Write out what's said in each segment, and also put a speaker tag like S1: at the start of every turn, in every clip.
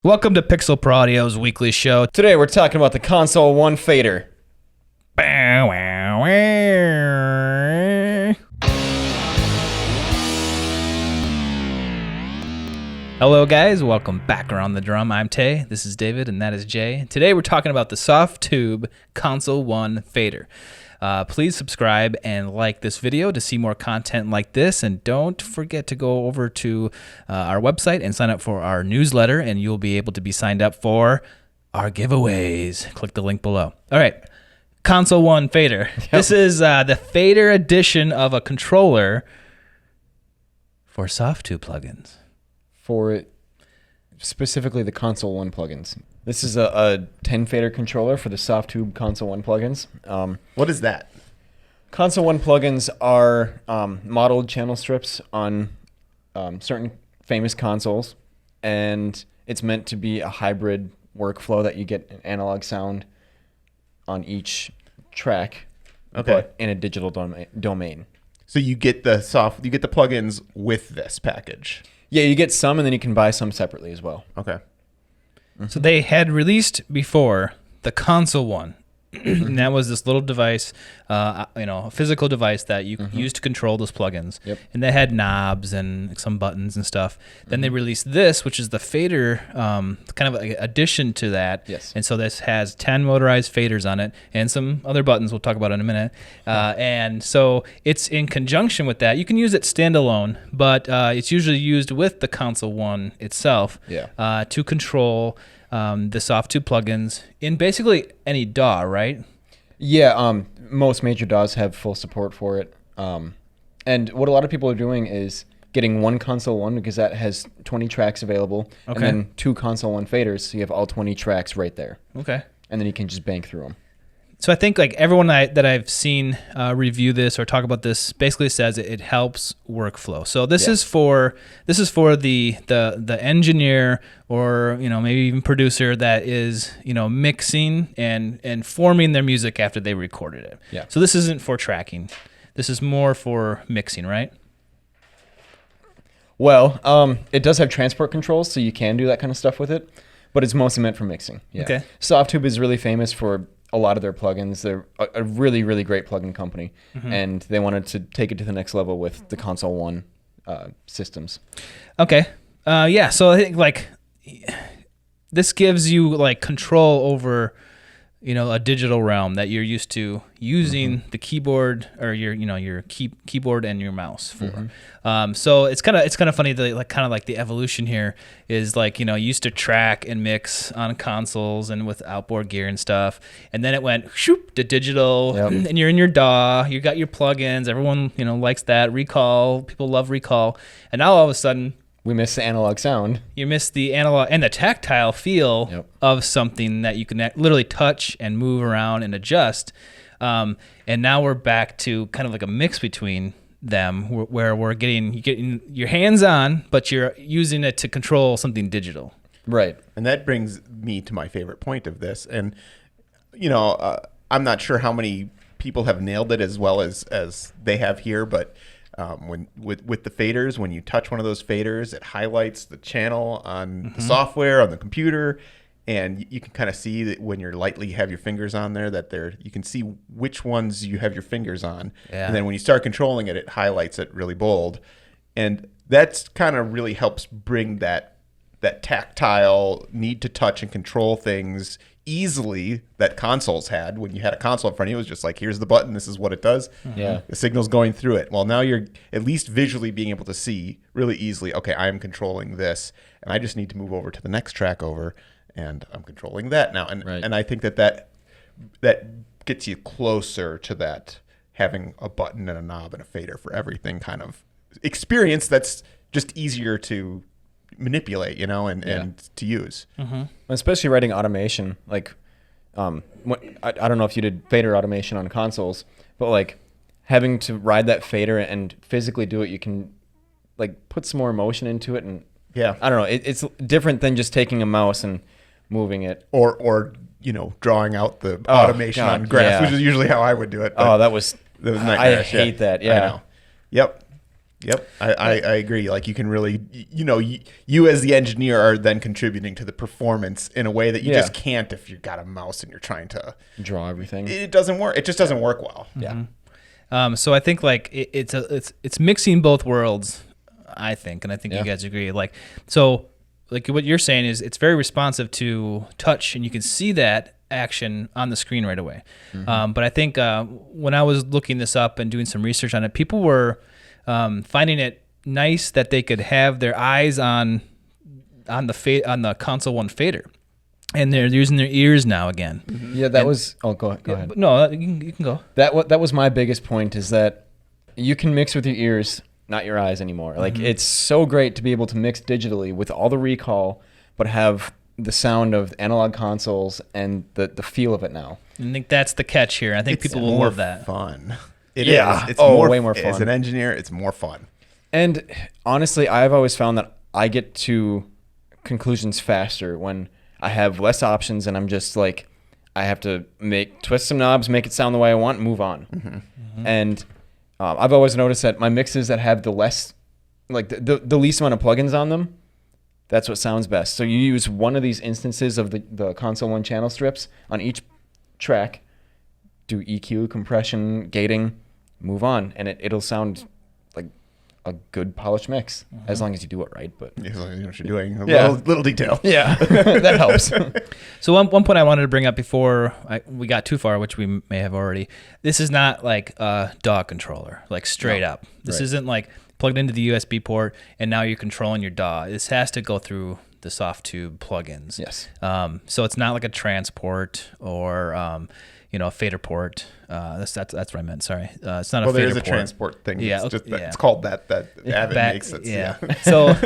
S1: Welcome to Pixel Pro Audio's weekly show.
S2: Today we're talking about the Console One fader.
S1: Hello guys, welcome back around the drum. I'm Tay, this is David, and that is Jay. Today we're talking about the Softube Console One fader. Please subscribe and like this video to see more content like this, and don't forget to go over to our website and sign up for our newsletter, and you'll be able to be signed up for our giveaways. Click the link below. All right, Console One fader. Yep. This is the fader edition of a controller for Softube plugins.
S2: For specifically the Console One plugins. This is a 10 fader controller for the Softube Console One plugins.
S3: What is that?
S2: Console One plugins are modeled channel strips on certain famous consoles, and it's meant to be a hybrid workflow that you get an analog sound on each track, but in a digital domain.
S3: So you get the plugins with this package.
S2: Yeah, you get some, and then you can buy some separately as well.
S3: Okay.
S1: So they had released before the Console One, and that was this little device, a physical device that you use to control those plugins.
S2: Yep.
S1: And they had knobs and some buttons and stuff. Then they released this, which is the fader, kind of like addition to that.
S2: Yes.
S1: And so this has 10 motorized faders on it and some other buttons we'll talk about in a minute. And so it's in conjunction with that. You can use it standalone, but it's usually used with the Console One itself to control the Softube plugins in basically any DAW, right?
S2: Yeah, most major DAWs have full support for it. And what a lot of people are doing is getting one Console One, because that has 20 tracks available, and then two Console One faders, so you have all 20 tracks right there.
S1: Okay.
S2: And then you can just bank through them.
S1: So I think like everyone that I've seen review this or talk about this basically says it helps workflow. So this is for the engineer or maybe even producer that is mixing and forming their music after they recorded it.
S2: Yeah.
S1: So this isn't for tracking. This is more for mixing, right?
S2: Well, it does have transport controls, so you can do that kind of stuff with it, but it's mostly meant for mixing. Yeah.
S1: Okay.
S2: Softube is really famous for a lot of their plugins. They're a really, really great plugin company, and they wanted to take it to the next level with the Console One systems.
S1: Okay. So I think like this gives you like control over a digital realm that you're used to using the keyboard or your keyboard and your mouse for. So it's kind of funny that the evolution here is like you used to track and mix on consoles and with outboard gear and stuff, and then it went shoop to digital, and you're in your DAW, you got your plugins, everyone likes that recall, people love recall, and now all of a sudden
S2: we miss the analog sound.
S1: You miss the analog and the tactile feel of something that you can literally touch and move around and adjust. And now we're back to kind of like a mix between them where you're getting your hands on, but you're using it to control something digital.
S2: Right.
S3: And that brings me to my favorite point of this. And, I'm not sure how many people have nailed it as well as they have here, but when with the faders, when you touch one of those faders, it highlights the channel on the software on the computer, and you can kind of see that when you're lightly have your fingers on there that you can see which ones you have your fingers on, and then when you start controlling it, it highlights it really bold, and that's kind of really helps bring that tactile need to touch and control things easily that consoles had. When you had a console in front of you, it was just like, here's the button, this is what it does. The signal's going through it. Well, now you're at least visually being able to see really easily, okay, I am controlling this, and I just need to move over to the next track over, and I'm controlling that now. And I think that gets you closer to that having a button and a knob and a fader for everything kind of experience that's just easier to manipulate, and to use.
S2: Especially writing automation. Like, I don't know if you did fader automation on consoles, but like having to ride that fader and physically do it, you can like put some more emotion into it, and I don't know. It's different than just taking a mouse and moving it,
S3: or drawing out the automation on graphs, which is usually how I would do it.
S2: That was
S3: nightmarish.
S2: I hate that. Yeah.
S3: I know. Yep. Yep, I agree. Like you can really, you as the engineer are then contributing to the performance in a way that you just can't if you've got a mouse and you're trying to
S2: draw everything.
S3: It doesn't work. It just doesn't work well.
S2: Yeah.
S1: So I think like it's mixing both worlds, I think, and I think you guys agree. Like so, like what you're saying is it's very responsive to touch, and you can see that action on the screen right away. But I think when I was looking this up and doing some research on it, people were finding it nice that they could have their eyes on the Console One fader, and they're using their ears now again.
S2: Yeah, that was. Oh, go ahead.
S1: No, you can go.
S2: That was my biggest point, is that you can mix with your ears, not your eyes anymore. Like it's so great to be able to mix digitally with all the recall, but have the sound of analog consoles and the feel of it now.
S1: I think that's the catch here. I think people will love that.
S3: Fun. It
S2: Yeah.
S3: is. It's
S2: way more fun.
S3: As an engineer, it's more fun.
S2: And honestly, I've always found that I get to conclusions faster when I have less options and I'm just like, I have to twist some knobs, make it sound the way I want, and move on. And I've always noticed that my mixes that have the least amount of plugins on them, that's what sounds best. So you use one of these instances of the Console One channel strips on each track, do EQ, compression, gating, move on, and it'll sound like a good polished mix, as long as you do it right. But
S3: As long as you know what you're doing. A
S2: Yeah.
S3: little detail.
S2: yeah, that helps.
S1: So one point I wanted to bring up before we got too far, which we may have already. This is not like a DAW controller, like straight up. This
S2: Right.
S1: isn't like plugged into the USB port and now you're controlling your DAW. This has to go through the Softube plugins.
S2: Yes.
S1: So it's not like a transport or a fader port. That's what I meant. Sorry. It's not a fader port.
S3: Well, there is a transport thing.
S1: Yeah,
S3: It's just
S1: yeah.
S3: it's called that. Avid
S1: Back-
S3: makes it.
S1: yeah. So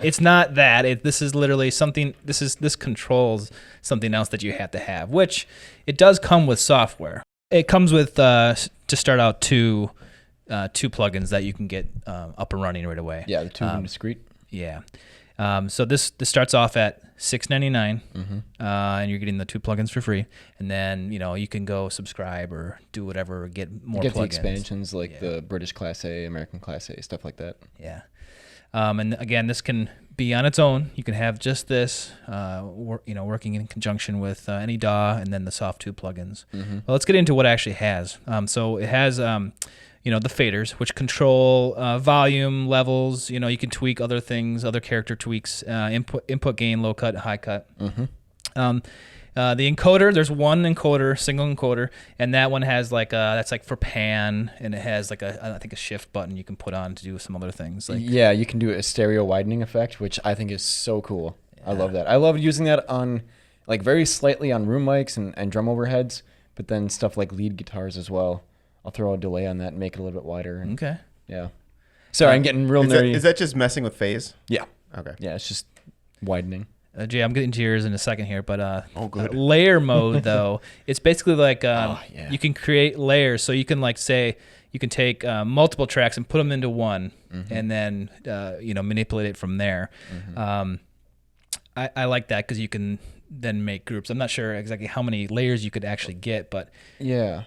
S1: it's not that. This is literally something. This controls something else that you have to have, which it does come with software. It comes with to start out two plugins that you can get up and running right away.
S2: Yeah, the tube and discrete.
S1: Yeah. So this starts off at $6.99, and you're getting the two plugins for free. And then you can go subscribe or do whatever, get more
S2: Get
S1: plugins.
S2: the expansions like the British Class A, American Class A, stuff like that.
S1: Yeah. And again, this can be on its own. You can have just this, working in conjunction with any DAW and then the Softube plugins. Well, let's get into what it actually has. So it has, the faders, which control volume levels. You can tweak other things, other character tweaks, input gain, low cut, high cut. The encoder, there's one encoder, single encoder, and that one has that's like for pan, and it has I think a shift button you can put on to do some other things.
S2: Yeah, you can do a stereo widening effect, which I think is so cool. I love that. I love using that on very slightly on room mics and drum overheads, but then stuff like lead guitars as well. I'll throw a delay on that and make it a little bit wider. And,
S1: Okay.
S2: yeah. Sorry, I'm getting real nerdy.
S3: Is that just messing with phase?
S2: Yeah.
S3: Okay.
S2: Yeah, it's just widening.
S1: Jay, I'm getting to yours in a second here, but
S3: good.
S1: Layer mode though, it's basically like
S2: yeah.
S1: you can create layers, so you can say you can take multiple tracks and put them into one, and then manipulate it from there. I like that because you can then make groups. I'm not sure exactly how many layers you could actually get, but
S2: Yeah.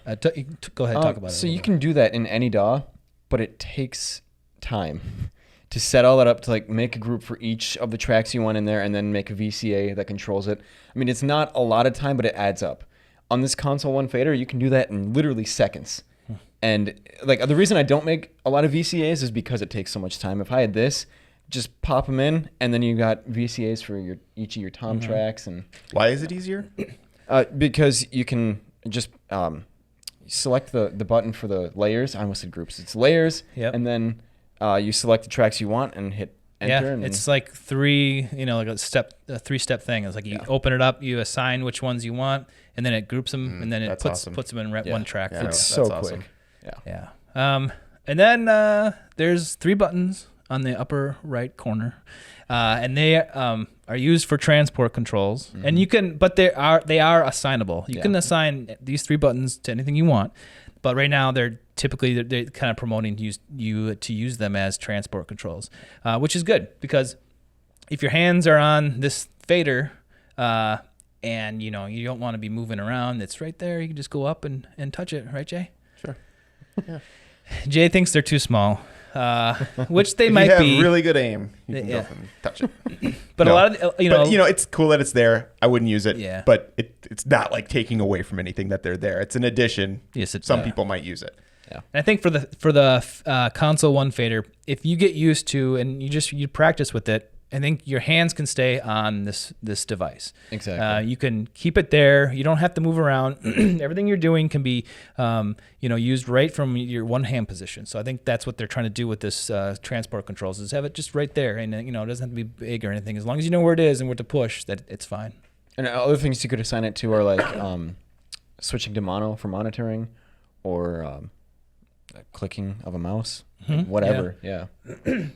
S1: Go ahead, talk about it.
S2: So you can do that in any DAW, but it takes time to set all that up to make a group for each of the tracks you want in there and then make a VCA that controls it. I mean, it's not a lot of time, but it adds up. On this Console One fader, you can do that in literally seconds. And the reason I don't make a lot of VCAs is because it takes so much time. If I had this, just pop them in, and then you got VCAs for each of your tom tracks. And
S3: Why is it easier?
S2: because you can just select the button for the layers. I almost said groups. It's layers, and then you select the tracks you want and hit enter.
S1: Yeah,
S2: and
S1: it's like three, a three-step thing. It's like you open it up, you assign which ones you want, and then it groups them, and then it puts them in one track.
S3: Yeah,
S2: it's
S3: that's
S2: so
S3: awesome.
S2: quick.
S1: Yeah. And then there's three buttons on the upper right corner, and they are used for transport controls. And you can, but they are assignable. You can assign these three buttons to anything you want. But right now they're kind of promoting you to use them as transport controls, which is good because if your hands are on this fader, and you don't want to be moving around, it's right there. You can just go up and touch it, right, Jay?
S3: Sure. Yeah.
S1: Jay thinks they're too small. which they
S3: If
S1: might
S3: you have
S1: be.
S3: really good aim, you can
S1: Yeah.
S3: go and touch it.
S1: But a
S3: No.
S1: lot of
S3: it's cool that it's there. I wouldn't use it.
S1: Yeah.
S3: But it's not like taking away from anything that they're there. It's an addition.
S1: Yes, it's
S3: Some people might use it.
S2: Yeah.
S1: I think for the console one fader, if you get used to and you practice with it, I think your hands can stay on this device.
S2: Exactly.
S1: You can keep it there. You don't have to move around. Everything you're doing can be used right from your one hand position. So I think that's what they're trying to do with this transport controls is have it just right there, and it doesn't have to be big or anything. As long as you know where it is and where to push, that it's fine.
S2: And other things you could assign it to are like switching to mono for monitoring, or clicking of a mouse, whatever. Yeah.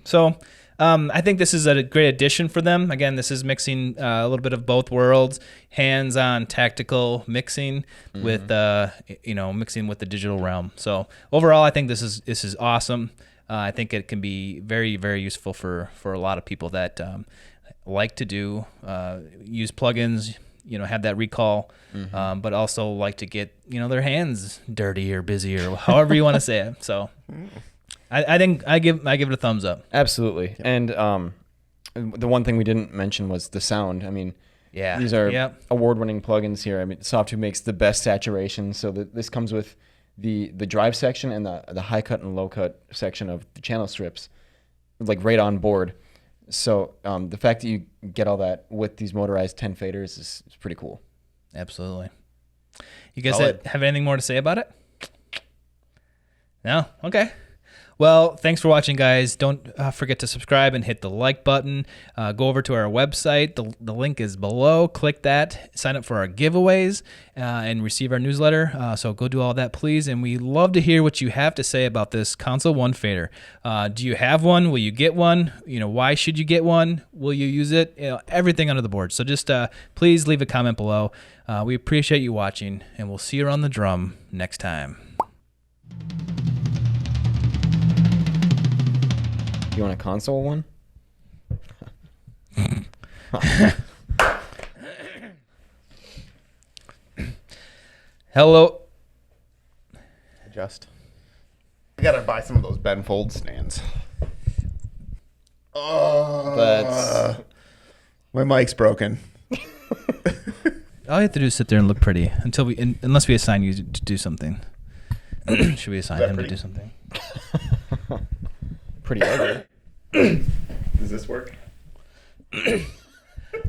S1: So I think this is a great addition for them. Again, this is mixing a little bit of both worlds, hands-on tactical mixing with mixing with the digital realm. So overall, I think this is awesome. I think it can be very, very useful for a lot of people that like to use plugins, have that recall, but also like to get their hands dirty or busy or however you want to say it. So I think I give it a thumbs up.
S2: Absolutely. And the one thing we didn't mention was the sound. I mean,
S1: Yeah.
S2: these are
S1: Yep.
S2: award-winning plugins here. I mean, Softube makes the best saturation. So this comes with the drive section and the high cut and low cut section of the channel strips, like right on board. So the fact that you get all that with these motorized 10 faders is pretty cool.
S1: Absolutely. You guys
S3: Solid.
S1: have anything more to say about it? No? Okay. Well, thanks for watching, guys. Don't forget to subscribe and hit the like button. Go over to our website. The link is below. Click that. Sign up for our giveaways and receive our newsletter. So go do all that, please. And we love to hear what you have to say about this Console One fader. Do you have one? Will you get one? Why should you get one? Will you use it? Everything under the board. So just please leave a comment below. We appreciate you watching, and we'll see you on the drum next time.
S2: You want a console one?
S1: Hello.
S3: Adjust. I gotta buy some of those Ben Fold stands. Oh,
S2: That's
S3: my mic's broken.
S1: All you have to do is sit there and look pretty unless we assign you to do something. Should we assign
S3: that
S1: him
S3: pretty?
S1: to do something?
S2: pretty ugly.
S3: Does this work?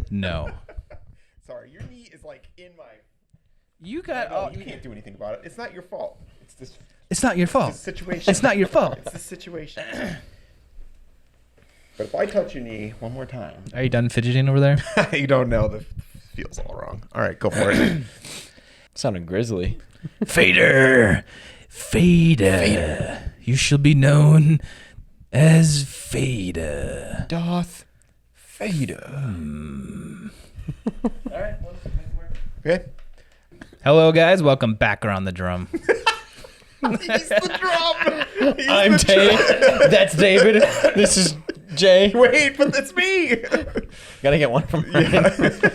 S1: No.
S3: Sorry, your knee is like in my.
S1: You got.
S3: No, you can't do anything about it. It's not your fault. It's this
S1: It's not your fault.
S3: situation.
S1: It's not your fault.
S3: It's the situation. But if I touch your knee one more time,
S1: Are you done fidgeting over there?
S3: you don't know. The feels all wrong. All right, go for it.
S2: Sounded grisly.
S1: Fader. You shall be known as Fader.
S2: Darth Vader.
S1: All right.
S3: Okay.
S1: Hello, guys. Welcome back around the drum.
S3: He's the drum. He's
S2: I'm
S3: the
S2: Jay. That's David. This is Jay.
S3: Wait, but that's me.
S2: Gotta get one from Ryan.